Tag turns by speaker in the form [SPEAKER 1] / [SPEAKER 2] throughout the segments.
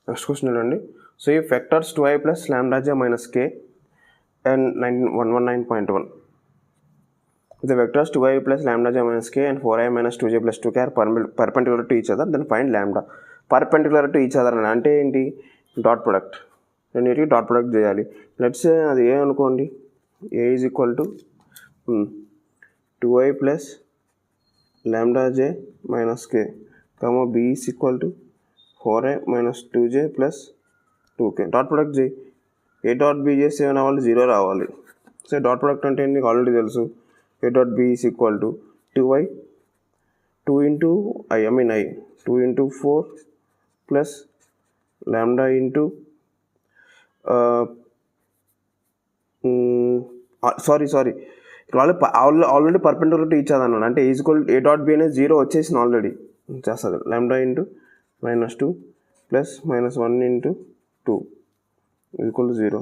[SPEAKER 1] Next question చూడండి. So ఈ vectors 2i plus lambda j minus k and 119.1. The vectors 2i plus lambda j minus k and 4i minus 2j plus 2k are perpendicular to each other, then find lambda. Perpendicular to each other అంటే ఏంటి? Dot product. రెండింటికి dot product చేయాలి. Let's say అది ఏ అనుకోండి, a is equal to 2i plus lambda j minus k, b is equal to 4i minus 2j plus 2k. Dot product చేయి. ఏ dot B చేస్తే ఏమైనా వాళ్ళు 0 రావాలి. సో డాట్ ప్రొడక్ట్ అంటే నీకు ఆల్రెడీ తెలుసు. a dot b is equal to 2i 2 into i 2 into 4 plus lambda into sorry already perpendicular to each other అన్నాడు. అంటే is equal A dot B అనేది 0 వచ్చేసింది ఆల్రెడీ. చేస్తుంది lambda into -2 plus -1 into 2 is equal to 0.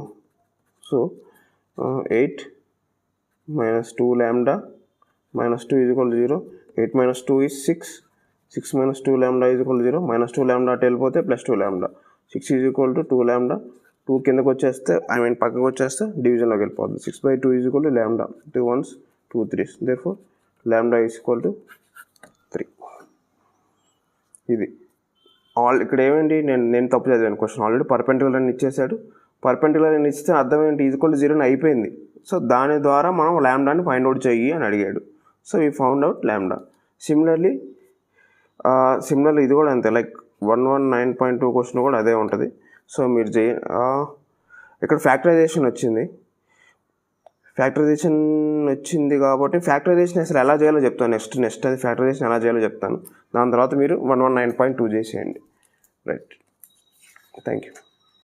[SPEAKER 1] So 8 minus 2 lambda minus 2 is equal to 0. 8 minus 2 is 6. 6 minus 2 lambda is equal to 0. Minus 2 lambda అటు వెళ్ళిపోతే plus 2 lambda. 6 is equal to 2 lambda. 2 కిందకు వచ్చేస్తే పక్కకు వచ్చేస్తే డివిజన్లోకి వెళ్ళిపోతుంది. 6/2 is equal to lambda. 2 1s 2 3s. Therefore lambda is equal to 3. ఇది ఇక్కడ ఏమేంటి, నేను తప్పు చదివాను క్వశ్చన్. ఆల్రెడీ పర్పెండిక్యులర్ అని ఇచ్చేసాడు. పర్పెండిక్యులర్ అని ఇస్తే అర్థం ఏంటి, ఈజ్ ఈక్వల్ టు 0 అని అయిపోయింది. సో దాని ద్వారా మనం ల్యాండాని ఫైండ్ అవుట్ చెయ్యి అని అడిగాడు. సో వీ ఫౌండ్ అవుట్ ల్యాండా. సిమిలర్లీ ఇది కూడా అంతే, లైక్ 119.2 క్వశ్చన్ కూడా అదే ఉంటుంది. సో మీరు ఇక్కడ ఫ్యాక్టరైజేషన్ వచ్చింది కాబట్టి ఫ్యాక్టరైజేషన్ అసలు ఎలా చేయాలో చెప్తాను. నెక్స్ట్ అది ఫ్యాక్టరైజేషన్ ఎలా చేయాలో చెప్తాను. దాని తర్వాత మీరు 119.2 చేసేయండి. Right, thank you.